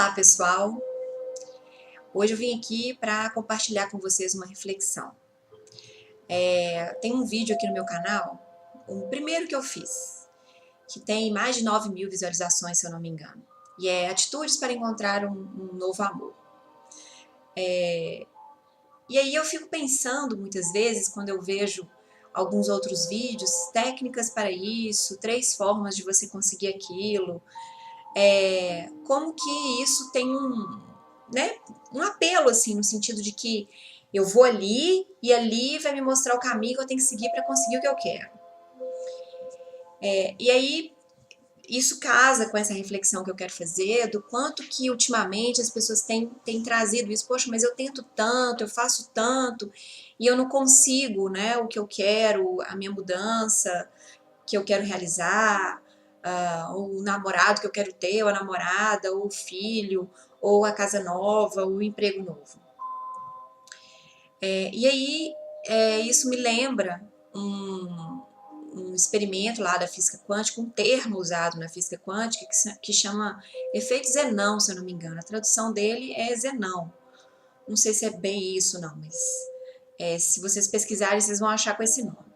Olá, pessoal! Hoje eu vim aqui para compartilhar com vocês uma reflexão. Tem um vídeo aqui no meu canal, o primeiro que eu fiz, que tem mais de 9.000 visualizações, se eu não me engano. E é Atitudes para Encontrar um Novo Amor. E aí eu fico pensando muitas vezes, quando eu vejo alguns outros vídeos, técnicas para isso, 3 formas de você conseguir aquilo, como que isso tem um apelo, assim, no sentido de que eu vou ali e ali vai me mostrar o caminho que eu tenho que seguir para conseguir o que eu quero. E aí, isso casa com essa reflexão que eu quero fazer, do quanto que ultimamente as pessoas têm trazido isso. Poxa, mas eu tento tanto, eu faço tanto, e eu não consigo, né, o que eu quero, a minha mudança que eu quero realizar, ou o namorado que eu quero ter, ou a namorada, ou o filho, ou a casa nova, ou o emprego novo. E aí, isso me lembra um experimento lá da física quântica, um termo usado na física quântica que chama efeito Zenão, se eu não me engano. A tradução dele é Zenão. Não sei se é bem isso, não, mas se vocês pesquisarem, vocês vão achar com esse nome.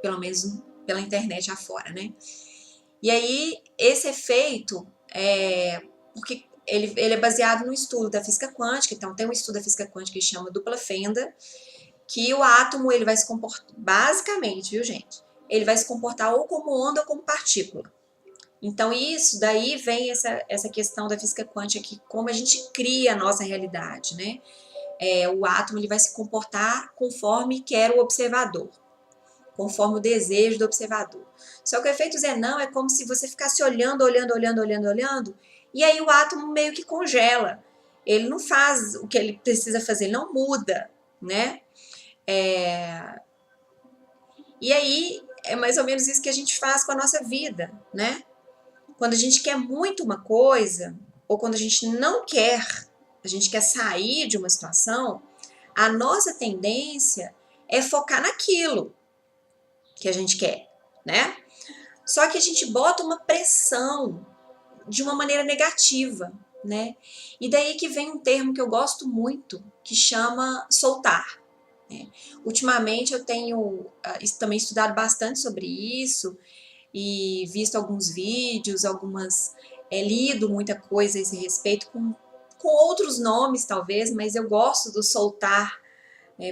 Pelo menos pela internet afora, né? E aí, esse efeito porque ele é baseado no estudo da física quântica. Então, tem um estudo da física quântica que chama dupla fenda, que o átomo ele vai se comportar, basicamente, viu, gente? Ele vai se comportar ou como onda ou como partícula. Então, isso daí vem essa questão da física quântica, que como a gente cria a nossa realidade, né? O átomo ele vai se comportar conforme quer o observador, conforme o desejo do observador. Só que o efeito Zenão é como se você ficasse olhando, e aí o átomo meio que congela. Ele não faz o que ele precisa fazer, ele não muda, né? E aí é mais ou menos isso que a gente faz com a nossa vida, né? Quando a gente quer muito uma coisa, ou quando a gente não quer, a gente quer sair de uma situação, a nossa tendência é focar naquilo que a gente quer, né? Só que a gente bota uma pressão de uma maneira negativa, né? E daí que vem um termo que eu gosto muito, que chama soltar. Ultimamente eu tenho também estudado bastante sobre isso e visto alguns vídeos, lido muita coisa a esse respeito, com outros nomes talvez, mas eu gosto do soltar,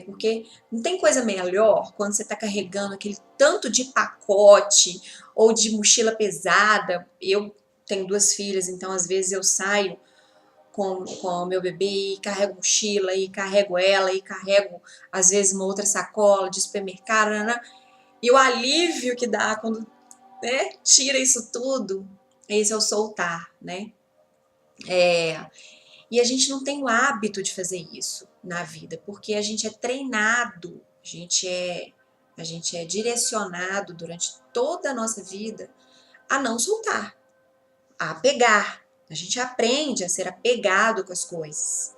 porque não tem coisa melhor quando você está carregando aquele tanto de pacote ou de mochila pesada. Eu tenho 2 filhas, então às vezes eu saio com o meu bebê e carrego mochila, e carrego ela, e carrego às vezes uma outra sacola de supermercado, né? E o alívio que dá quando, né, tira isso tudo, esse é o soltar, né? E a gente não tem o hábito de fazer isso na vida, porque a gente é treinado, a gente é direcionado durante toda a nossa vida a não soltar, a apegar. A gente aprende a ser apegado com as coisas.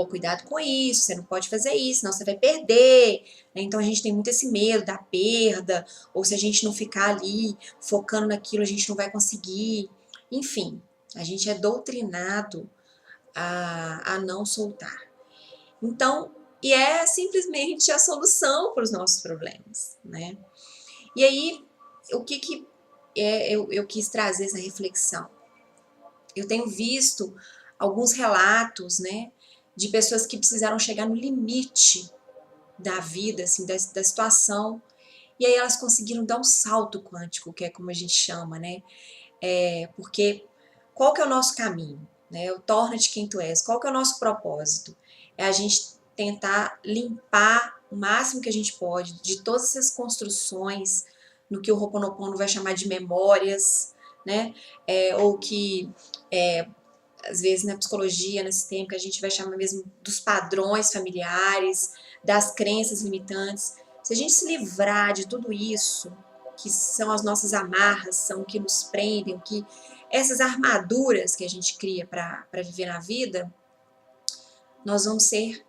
Cuidado com isso, você não pode fazer isso, senão você vai perder. Então a gente tem muito esse medo da perda, ou se a gente não ficar ali focando naquilo, a gente não vai conseguir. Enfim, a gente é doutrinado a não soltar. Então, e é simplesmente a solução para os nossos problemas, né? E aí, o que eu quis trazer essa reflexão? Eu tenho visto alguns relatos, né, de pessoas que precisaram chegar no limite da vida, assim, da situação, e aí elas conseguiram dar um salto quântico, que é como a gente chama, né? Porque qual que é o nosso caminho? Né? O torna-te quem tu és. Qual que é o nosso propósito? É a gente tentar limpar o máximo que a gente pode de todas essas construções no que o Ho'oponopono vai chamar de memórias, né? Ou que às vezes na psicologia, na sistêmica, a gente vai chamar mesmo dos padrões familiares, das crenças limitantes. Se a gente se livrar de tudo isso, que são as nossas amarras, são o que nos prendem, essas armaduras que a gente cria para viver na vida, nós vamos ser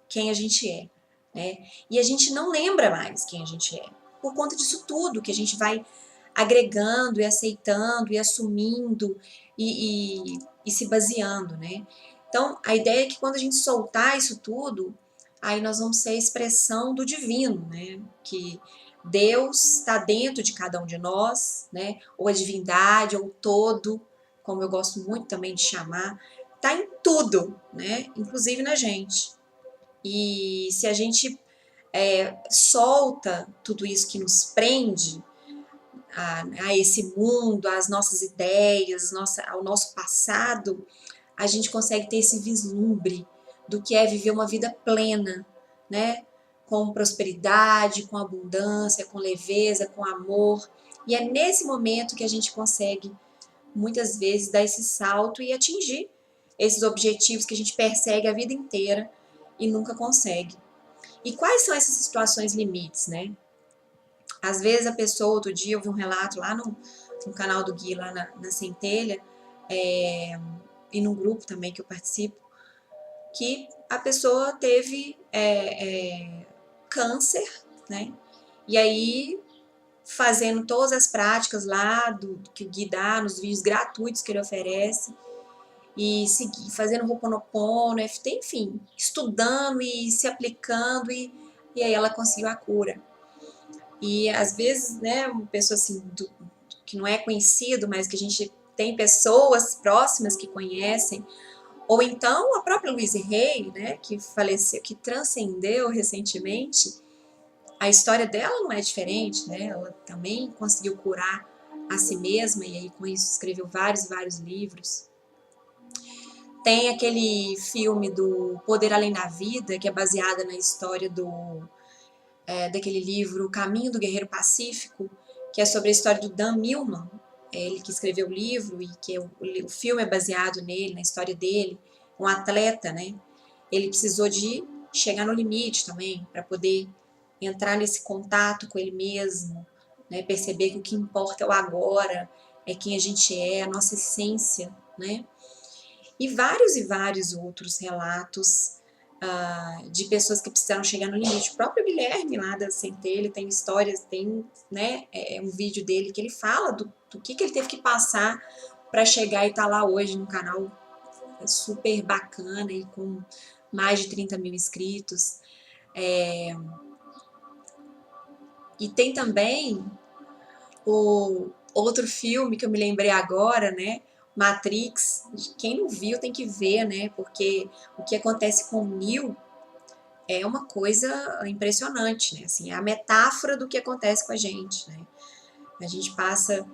quem a gente é, né? E a gente não lembra mais quem a gente é, por conta disso tudo que a gente vai agregando e aceitando e assumindo e se baseando, né? Então, a ideia é que quando a gente soltar isso tudo, aí nós vamos ser a expressão do divino, né? Que Deus está dentro de cada um de nós, né? Ou a divindade, ou o todo, como eu gosto muito também de chamar, está em tudo, né? Inclusive na gente. E se a gente solta tudo isso que nos prende a esse mundo, às nossas ideias, ao nosso passado, a gente consegue ter esse vislumbre do que é viver uma vida plena, né? Com prosperidade, com abundância, com leveza, com amor. E é nesse momento que a gente consegue, muitas vezes, dar esse salto e atingir esses objetivos que a gente persegue a vida inteira e nunca consegue. E quais são essas situações limites, né? Às vezes a pessoa, outro dia eu vi um relato lá no canal do Gui, lá na Centelha, e num grupo também que eu participo, que a pessoa teve câncer, né? E aí, fazendo todas as práticas lá que o Gui dá, nos vídeos gratuitos que ele oferece, e fazendo Ho'oponopono, enfim, estudando e se aplicando, e aí ela conseguiu a cura. E às vezes, né, uma pessoa assim, que não é conhecido, mas que a gente tem pessoas próximas que conhecem, ou então a própria Louise Hay, né, que faleceu, que transcendeu recentemente, a história dela não é diferente, né, ela também conseguiu curar a si mesma, e aí com isso escreveu vários e vários livros. Tem aquele filme do Poder Além da Vida, que é baseada na história daquele livro Caminho do Guerreiro Pacífico, que é sobre a história do Dan Millman, ele que escreveu o livro e que o filme é baseado nele, na história dele, um atleta, né? Ele precisou de chegar no limite também, para poder entrar nesse contato com ele mesmo, né? Perceber que o que importa é o agora, é quem a gente é, a nossa essência, né? E vários outros relatos de pessoas que precisaram chegar no limite. O próprio Guilherme lá da Centelha tem histórias, tem, né, um vídeo dele que ele fala do que ele teve que passar para chegar e estar lá hoje no canal super bacana e com mais de 30 mil inscritos. E tem também o outro filme que eu me lembrei agora, né? Matrix. Quem não viu tem que ver, né? Porque o que acontece com o Neo é uma coisa impressionante, né? Assim, é a metáfora do que acontece com a gente, né? A gente passa,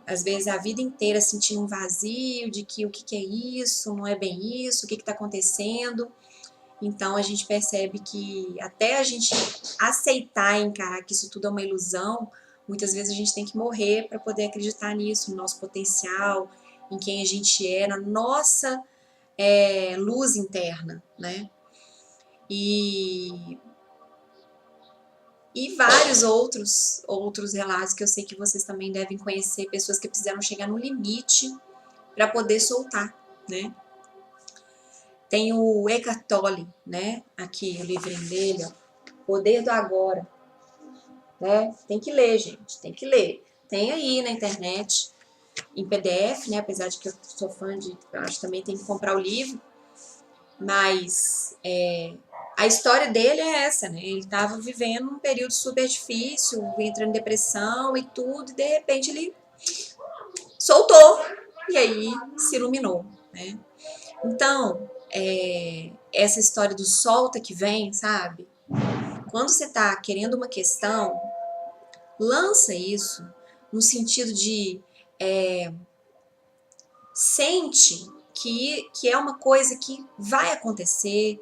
às vezes, a vida inteira sentindo um vazio de que o que é isso, não é bem isso, o que está acontecendo. Então, a gente percebe que até a gente aceitar e encarar que isso tudo é uma ilusão, muitas vezes a gente tem que morrer para poder acreditar nisso, no nosso potencial, em quem a gente é, na nossa luz interna, né? E vários outros relatos que eu sei que vocês também devem conhecer, pessoas que precisaram chegar no limite para poder soltar, né? Tem o Eckhart Tolle, né? Aqui o livrinho dele, ó, Poder do Agora, né? Tem que ler, gente, tem que ler. Tem aí na internet, em PDF, né? Apesar de que eu sou fã eu acho que também tem que comprar o livro, mas a história dele é essa, né? Ele estava vivendo um período super difícil, entrando em depressão e tudo, e de repente ele soltou e aí se iluminou, né? Então, essa história do solta que vem, sabe? Quando você está querendo uma questão, lança isso no sentido de sente que é uma coisa que vai acontecer,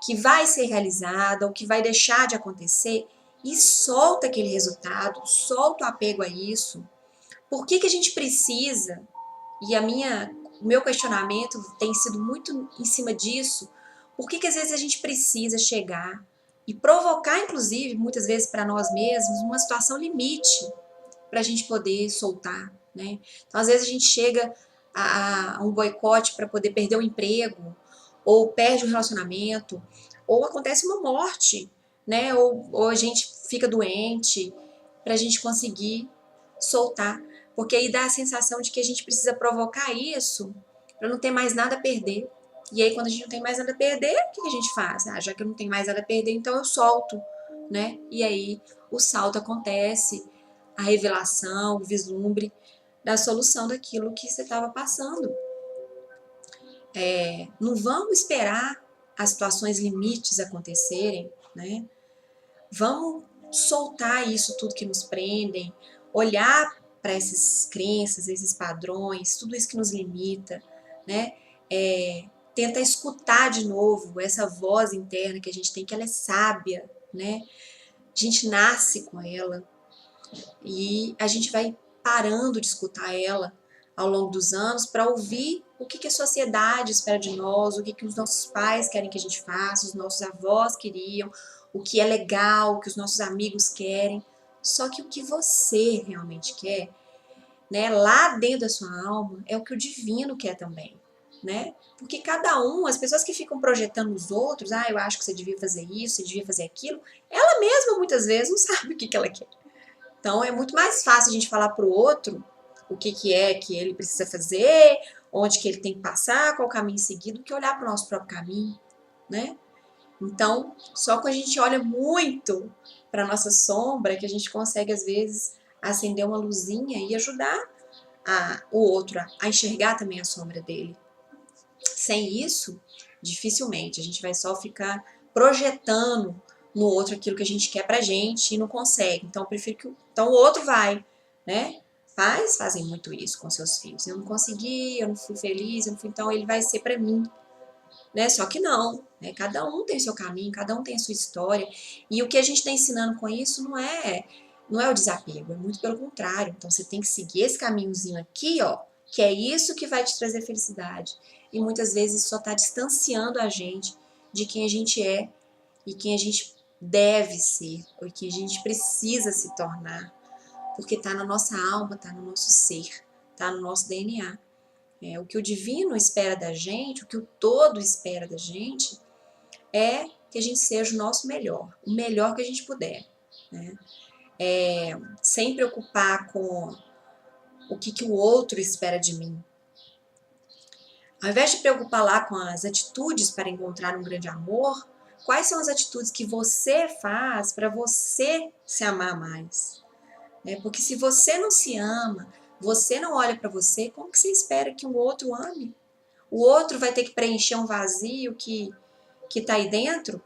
que vai ser realizada ou que vai deixar de acontecer, e solta aquele resultado, solta o apego a isso. Por que a gente precisa, e o meu questionamento tem sido muito em cima disso, por que às vezes a gente precisa chegar e provocar, inclusive, muitas vezes para nós mesmos, uma situação limite para a gente poder soltar, né? Então, às vezes a gente chega a um boicote para poder perder o emprego, ou perde o relacionamento, ou acontece uma morte, né? Ou a gente fica doente, para a gente conseguir soltar, porque aí dá a sensação de que a gente precisa provocar isso para não ter mais nada a perder. E aí, quando a gente não tem mais nada a perder, o que a gente faz? Ah, já que eu não tenho mais nada a perder, então eu solto, né? E aí o salto acontece, a revelação, o vislumbre da solução daquilo que você estava passando. Não vamos esperar as situações limites acontecerem, né? Vamos soltar isso tudo que nos prendem, olhar para essas crenças, esses padrões, tudo isso que nos limita, né? Tenta escutar de novo essa voz interna que a gente tem, que ela é sábia, né? A gente nasce com ela e a gente vai parando de escutar ela ao longo dos anos para ouvir o que a sociedade espera de nós, o que os nossos pais querem que a gente faça, os nossos avós queriam, o que é legal, o que os nossos amigos querem. Só que o que você realmente quer, né, lá dentro da sua alma, é o que o divino quer também, né? Porque cada um, as pessoas que ficam projetando nos outros, ah, eu acho que você devia fazer isso, você devia fazer aquilo, ela mesma muitas vezes não sabe o que ela quer. Então é muito mais fácil a gente falar para o outro o que é que ele precisa fazer, onde que ele tem que passar, qual o caminho seguido, do que olhar para o nosso próprio caminho, né? Então, só quando a gente olha muito para a nossa sombra que a gente consegue, às vezes, acender uma luzinha e ajudar o outro a enxergar também a sombra dele. Sem isso, dificilmente, a gente vai só ficar projetando no outro aquilo que a gente quer pra gente e não consegue. Então, eu prefiro que então, o outro vai, né? Pais fazem muito isso com seus filhos. Eu não consegui, eu não fui feliz, eu não fui, então ele vai ser pra mim, né? Só que não, né? Cada um tem seu caminho, cada um tem a sua história. E o que a gente está ensinando com isso não é o desapego, é muito pelo contrário. Então você tem que seguir esse caminhozinho aqui, ó, que é isso que vai te trazer felicidade. E muitas vezes isso só está distanciando a gente de quem a gente é e quem a gente deve ser, ou quem a gente precisa se tornar, porque está na nossa alma, está no nosso ser, está no nosso DNA. O que o divino espera da gente, o que o todo espera da gente, é que a gente seja o melhor que a gente puder, né? Sem preocupar com o que o outro espera de mim. Ao invés de preocupar lá com as atitudes para encontrar um grande amor, quais são as atitudes que você faz para você se amar mais? Porque se você não se ama, você não olha para você, como que você espera que o outro ame? O outro vai ter que preencher um vazio que está aí dentro,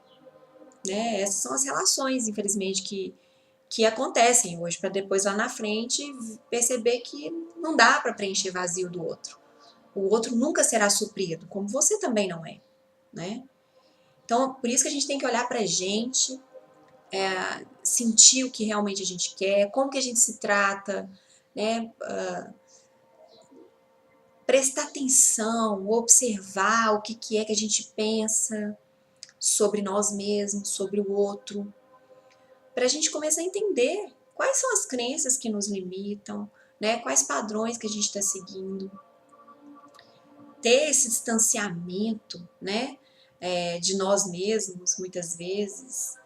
né? Essas são as relações, infelizmente, que acontecem hoje, para depois lá na frente perceber que não dá para preencher vazio do outro. O outro nunca será suprido, como você também não é, né? Então, por isso que a gente tem que olhar para a gente, sentir o que realmente a gente quer, como que a gente se trata, né? Prestar atenção, observar o que é que a gente pensa sobre nós mesmos, sobre o outro, para a gente começar a entender quais são as crenças que nos limitam, né? Quais padrões que a gente está seguindo. Ter esse distanciamento, né? De nós mesmos, muitas vezes.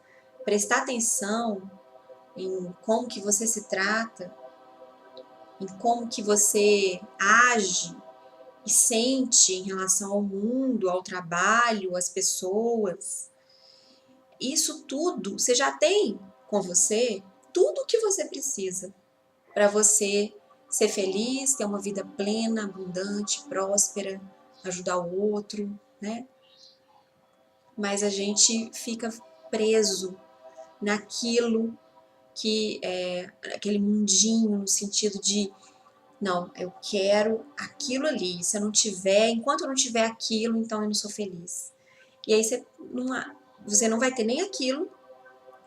Prestar atenção em como que você se trata, em como que você age e sente em relação ao mundo, ao trabalho, às pessoas. Isso tudo, você já tem com você tudo o que você precisa para você ser feliz, ter uma vida plena, abundante, próspera, ajudar o outro, né? Mas a gente fica preso naquilo que é aquele mundinho, no sentido de não, eu quero aquilo ali. Se eu não tiver, enquanto eu não tiver aquilo, então eu não sou feliz. E aí você não vai ter nem aquilo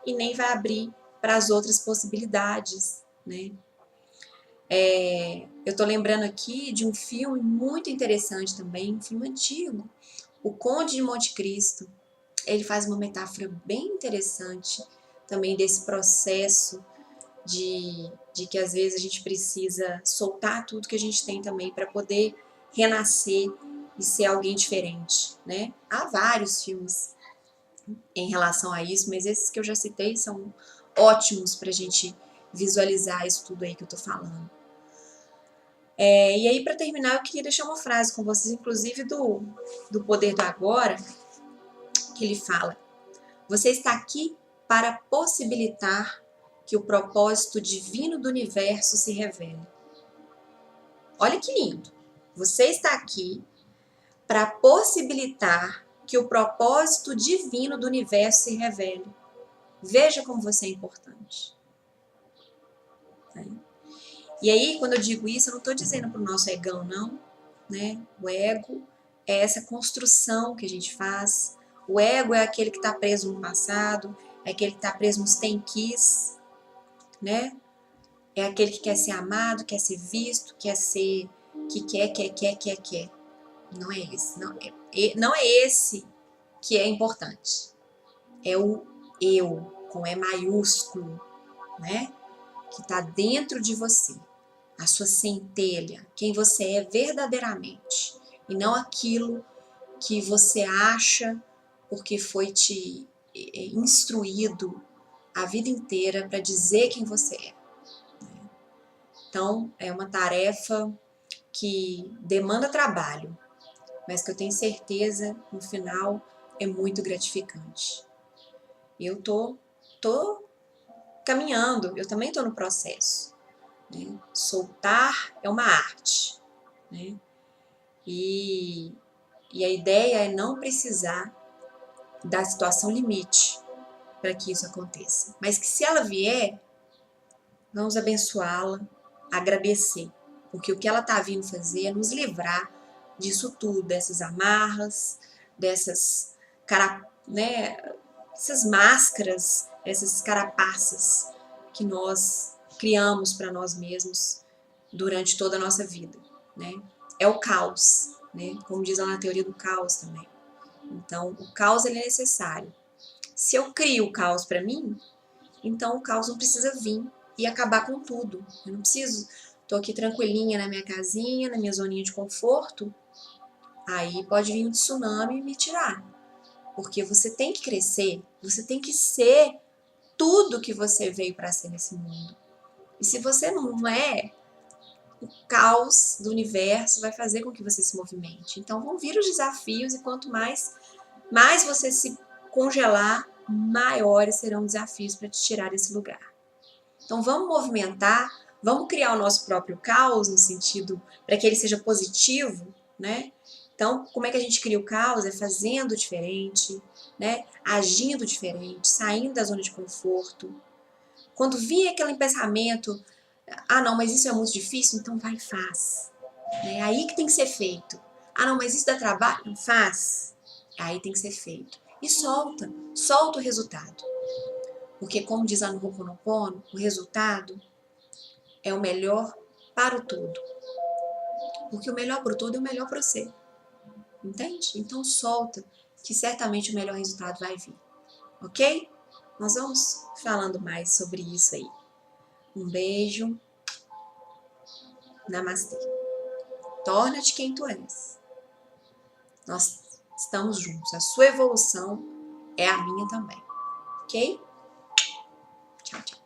e nem vai abrir para as outras possibilidades, né? Eu tô lembrando aqui de um filme muito interessante também, um filme antigo, O Conde de Monte Cristo. Ele faz uma metáfora bem interessante também desse processo de que às vezes a gente precisa soltar tudo que a gente tem também para poder renascer e ser alguém diferente, né? Há vários filmes em relação a isso, mas esses que eu já citei são ótimos para a gente visualizar isso tudo aí que eu tô falando. E aí, para terminar, eu queria deixar uma frase com vocês, inclusive do Poder do Agora, que ele fala: você está aqui para possibilitar que o propósito divino do universo se revele. Olha que lindo! Você está aqui para possibilitar que o propósito divino do universo se revele. Veja como você é importante. E aí, quando eu digo isso, eu não estou dizendo para o nosso egão, não. Né? O ego é essa construção que a gente faz. O ego é aquele que está preso no passado, é aquele que está preso nos tem quis, né? É aquele que quer ser amado, quer ser visto, quer ser, que quer. Não é esse, não é esse que é importante. É o eu, com E maiúsculo, né? Que está dentro de você. A sua centelha, quem você é verdadeiramente. E não aquilo que você acha porque foi te instruído a vida inteira para dizer quem você é. Então, é uma tarefa que demanda trabalho, mas que eu tenho certeza, no final, é muito gratificante. Eu tô caminhando, eu também tô no processo. Né? Soltar é uma arte. Né? E a ideia é não precisar da situação limite para que isso aconteça. Mas que se ela vier, vamos abençoá-la, agradecer. Porque o que ela está vindo fazer é nos livrar disso tudo, dessas amarras, dessas essas máscaras, essas carapaças que nós criamos para nós mesmos durante toda a nossa vida. Né? É o caos, né? Como diz lá na teoria do caos também. Então, o caos ele é necessário. Se eu crio o caos para mim, então o caos não precisa vir e acabar com tudo. Eu não preciso, tô aqui tranquilinha na minha casinha, na minha zoninha de conforto, aí pode vir um tsunami e me tirar. Porque você tem que crescer, você tem que ser tudo que você veio para ser nesse mundo. E se você não é, o caos do universo vai fazer com que você se movimente. Então vão vir os desafios e quanto mais você se congelar, maiores serão os desafios para te tirar desse lugar. Então vamos movimentar, vamos criar o nosso próprio caos no sentido para que ele seja positivo, né? Então, como é que a gente cria o caos? É fazendo diferente, né? Agindo diferente, saindo da zona de conforto. Quando vir aquele pensamento, ah não, mas isso é muito difícil, então vai e faz. É aí que tem que ser feito. Ah não, mas isso dá trabalho? Não faz. Aí tem que ser feito. E solta o resultado. Porque como diz lá no Ho'oponopono, o resultado é o melhor para o todo. Porque o melhor para o todo é o melhor para você. Entende? Então solta, que certamente o melhor resultado vai vir. Ok? Nós vamos falando mais sobre isso aí. Um beijo. Namastê. Torna-te quem tu és. Nós estamos juntos. A sua evolução é a minha também. Ok? Tchau, tchau.